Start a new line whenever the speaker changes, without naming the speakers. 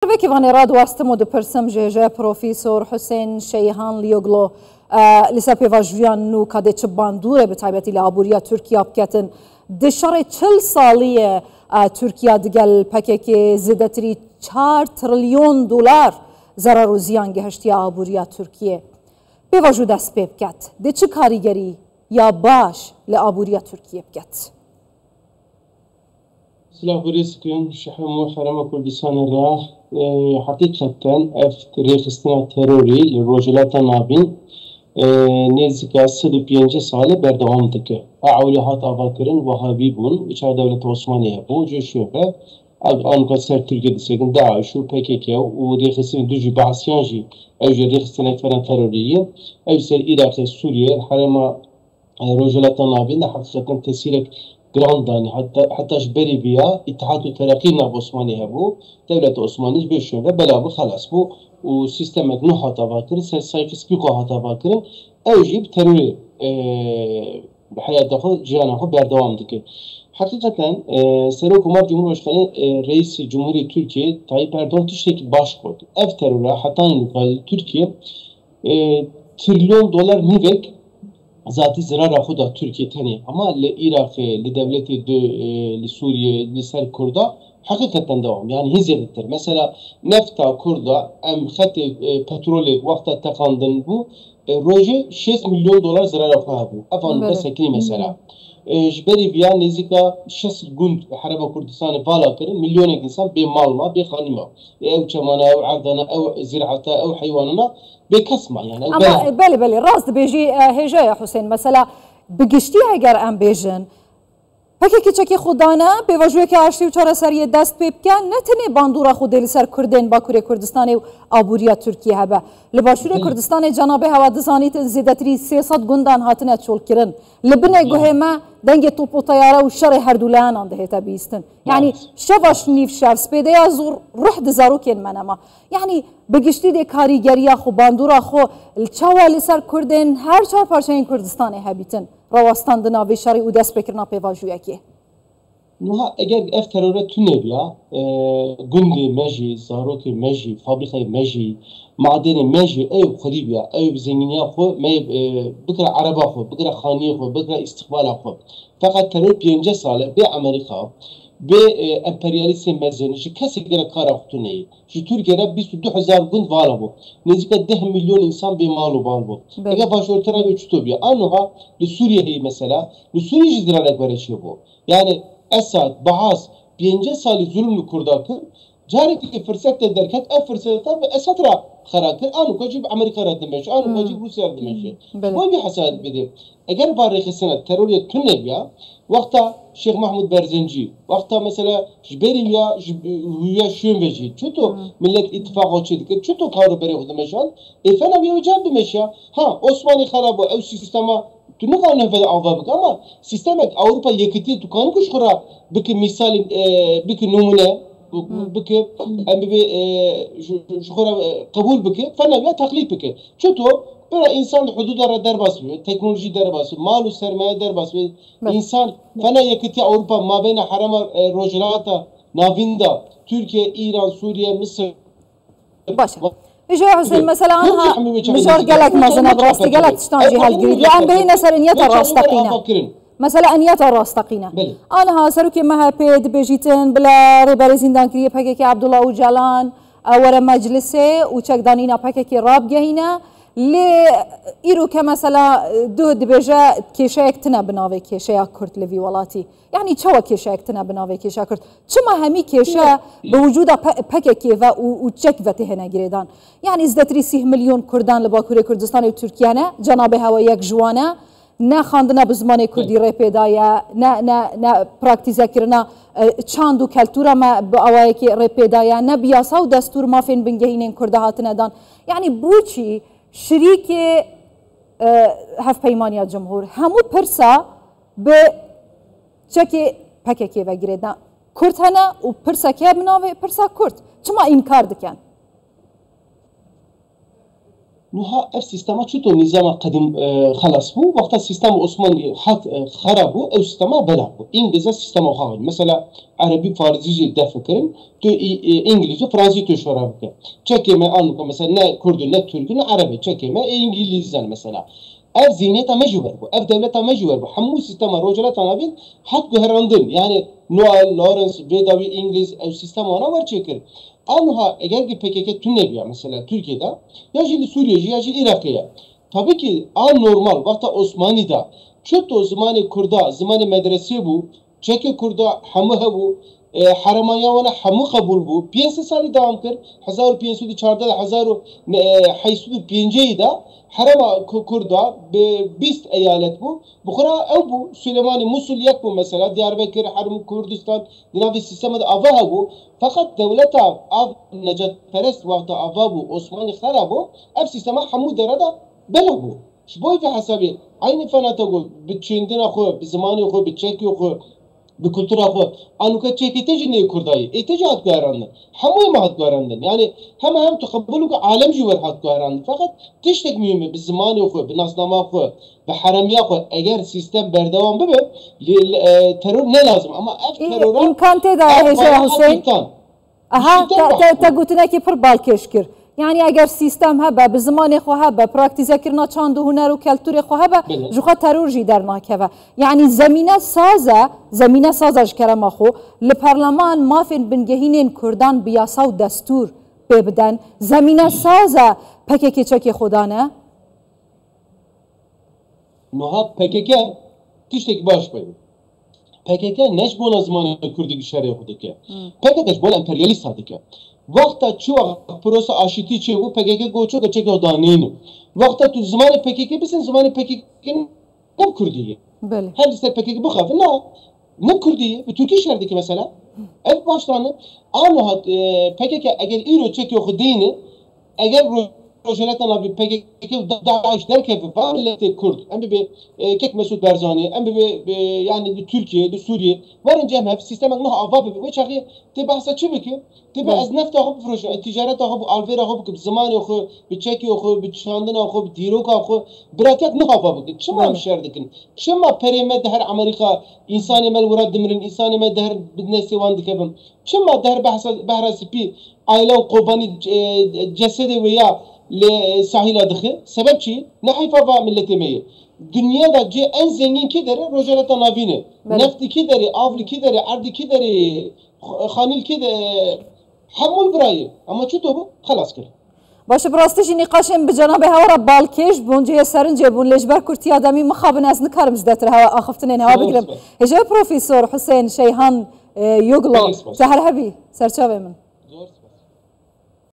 وەکی ڤانێڕاد واستم و دپرسم ژێژە پرۆفیسۆر حوسێن شەیهان لیۆگلۆ لەسەر پێڤژویان و کادێ چ باندوورە بە تایبەتی لە ئابووریە تورکیا بکەتن دشەڕێ 40 ساڵیە تورکیا دگەل پەکێکی زیدەتری 4 تریلیۆن دلار زەرەر و زیان گەهشتیە ئابووریە تورکیە پێڤژوو دەست پێ بکات دێ چ کاریگەری یا باش لە ئابووریە تورکیە بکات
سلاح بريسكن شحم وحرم كردستان الراه حقيقة ريخستنا تروري للرجلات نابين نزدیک 105 ساله بردوام دکه. اعولی هات آبادکرین وهابی بون. içer devlet Osmaniye bu جشوبه. آنکه سر ترکیه دستگاه داعش و PKK و ريخستنا دوجي بعثيانجي. اوجه ريخستنا فرن تروریه. اوج سر عراق سوریه حرم رجلات نابين حقيقة تسيرك گراندانی حتىش بری بیا اتحاد و ترقی ناب عثمانی هبو دولت عثمانی بیشون و بلا خلاص بو و سیستم نو هاتا باکر سر سایفس بیکو هاتا باکر اوجیب تروری حیات خود جیان خود بردوام دکه حقیقتا سر حکومت جمهوری باشخانه رئیس جمهوری ترکیه طایب اردوغان تشتکی باش کرد اف ترور حتی ترکیه تریلیون دلار میوک ذاتی zarar خدا Türkiye tane ama le Irak le devleti de le Suriye le ser Kurda hakikaten devam yani hizmettir. Mesela nefta Kurda em xati petrolü vakta takandın bu roje 6 milyon dolar zarar xada bu. Afan sakini mesela. Jberi biya nezika 6 gün haraba Kurdistan'ı bala kırın milyon insan bir malma bir hanıma. Ev çamana ev ardana ev ziraata ev hayvanına بكسمة يعني
بله بله راست بيجي هجا يا حسين مثلا بقشتي هجر ام بيجن هكي چکی خودانه بوجوه که اشتی و چهار سریه دست پی بکن نتنی باندورا خود لسر کردن باکوری کردستان و آبوریا ترکیه هبه لباشوری کردستان جنابه هوا دزانیت زیدتری 300 گندان هاتنه چول کرن لبنه گوه ما دنگ توپ و طیاره و شر هر دولان آنده هتا بیستن يعني شواش نیف شر سپیده یا زور روح دزارو کن منما يعني بگشتی ده کاریگریا خو باندورا خو چاوا لسر کردن هر چهار پارچه این کردستان هبیتن راوستاندنا و شری و دست بکرنا پیواجویا که
نها اگر اف تروره تونه بیا گندی مجی زاروکی مجی فابریکای مجی معدن مجی ای خودی بیا ای زنگینیا خو می بکره عربا خو بکره خانی خو بکره استقبال خو فقط ترور 5 ساله به امریکا به امپریالیسم مزنی چه کسی گره کار خودونه چه ترکیه 22000 گند والا بود نزدیک 10 میلیون انسان به مال و بال بود اگر باشورتره به چطور بیا آنها به سوریه هی مثلا به سوریه جدرانه بره چی بود yani Esad, Bahas 5 سالی zulüm کرداکن جاری که فرصت درکت اف فرصت به اسد را خراکن آنو کجیب امریکا را دمش آنو کجیب روسیه را دمشه ولی حساد بده اگر بارخ سنت تروریت کنه بیا وقتا شیخ محمود برزنجی وقتا مثلا جبری یا شون بجی چطور ملت اتفاق چید که چطور کارو بره خودمشان افنا بیا جنب بمشه ها عثمانی خراب او سیستما تو نقول نفذ عوض أما سيستمك أوروبا يكتير تكانو كش خرا بك مثال بك نمونة بك أم بي شخرا قبول بك فأنا بيا تقليد بك شو تو برا إنسان حدود را در باس تكنولوجي در باس مال وسرمایه در باس إنسان فأنا يكتير أوروبا ما بين حرم روجلاتا نافيندا تركيا إيران سوريا مصر
باشا إيش حسين مثلا أنا مشار قالك مثلا براستي قالك تشتانجي هالجريد لأن بهنا سر نيات الراستقينة مثلا نيات الراستقينة أنا هاسروكي ما هبيد بيجيتن بلا رباري زندان كريه بحكي عبد الله وجلان ورا مجلسه وشك دانينا بحكي راب جهينا لي إيرو كمثلا دو دبجة كيشاك تنا بناوي كيشاك كرت لفي ولاتي يعني شو كيشاك تنا بناوي كيشاك كرت شما همي كيشا بوجود بحكي وشك فتهنا جريدان يعني ازدتري 3 مليون كردان لباكوري كردستان وتركيا جناب هوايك جوانا نه خواندنا به زمان کردی رپیدایا نه پراکتیزه کردن چند و کلتورا ما به آوایی که رپیدایا نه بیاسا و دستور ما فین بنگهینن کرده هاتنه دان یعنی بوچی شریک هف پیمانی جمهور همو پرسا به چکی پککی و گریدن کرد هنه و پرسا که بناوه پرسا کرد چما انکار دکن
نها اف سیستما چطور نظام قدیم خلاص بو وقتا سیستم عثمانی حق خراب بو او سیستما بلا بو انگلیزی سیستم خواهد مثلا عربی فارسی جدا فکرن تو انگلیزی فرانسوی تو شورا بکن چکه ما آنو که مثلا نه کردو نه ترکی نه عربی چکه ما انگلیزی مثلا اف زینیت مجبور بو اف دولت مجبور بو همو سیستم روجلت نبین حق گهراندن یعنی نوال لورنس بداوی انگلیز او سیستم آنها ورچکر آنها اگر که PKK tünne bia mesela Türkiye'de ya şimdi Suriye ya şimdi Irak'ya tabii ki an normal vakta Osmanlı'da çöto zamanı Kurda zamanı medrese bu çeke Kurda hamu bu haramaya wana hamu kabul bu 5 sali devam kır 1514 1505 harama Kurda 20 eyalet bu Bukhara ev bu Süleymani Musul yak bu mesela Diyarbakır Haram Kurdistan dinavi sistemde ava bu fakat devleta av Necat Perest vakta ava bu Osmanlı khara bu ev sistema hamu derada bela bu şboy fi hasabi aynı fanata bu bütçendina xo bi zamanı xo bi çeki xo bi kültüra xo anuka çeki tejine Kurdayı etecat garandı hamu ma hat garandı yani hem takabbulu ki alem jiver hat garandı fakat tiştek mühim bi zamanı xo bi nasnama xo ve haramiya xo eğer sistem berdevam bebe terör ne lazım ama terör
imkan teda Heja Hüseyin aha ta gutuna ki pır balkeşkir yani eğer sistem hebe bi zamanı xo hebe praktize kirna çandu huner u kültürü xo hebe juxa terör jî dernakeve yani zemine saza jkerema xo li parlaman mafin bingehînên Kurdan bi yasa û destûr pê bidin zemine saza PKK çekê xwe ne
Noha PKK tiştek baş koydu. PKK neş bona zamanı Kurdiki şerê xwe dike. PKK bona emperyalist dike. Vakta çuva prosa aşiti çe bu PKK goço geçe godanîn. Vakta tu zamanı PKK bisin zamanı PKK ne Kurdiye.
Bele.
Her işte PKK bu xaf ne Kurdiye. Bu Türkiye şerdeki mesela. Ev başlanı anha PKK eğer iro çekiyor xudini eğer روجلتنا نبي PKK داعش derken var milleti Kurd. Hem bir kek Mesut Barzani, hem bir yani Türkiye, Suriye. Varınca hep sistemin ne avabı ve çağı tebahsa çubuk. Tebe az nefta xo froş, ticaret xo, alvera xo, zaman xo, bir çeki xo, bir çandına xo, bir diroka xo, bırakıp ne avabı. Çima şerdikin. Çima perimet her Amerika insan emel vurad demirin, insan emel her bidnesi vandı kebim. Çima der bahsa pi aile qobani cesede veya sahil adıkı. Sebep çi? Ne hayfa milleti meyi. Dünyada en zengin kideri rojalata navini. Nefti kideri, avli kideri, ardi kideri, xanil kideri, hamul burayı. Ama çuto bu? Khalas kır.
باشه براستش نقاشم به جناب هوا بالکش بونجه سرنجه بون لجبر کرتی آدمی مخابن از نکارم زدتر هوا آخفتنین هوا بگیرم هجای پروفیسور حسین شیهان یوگلو زهر هبی سرچاوه من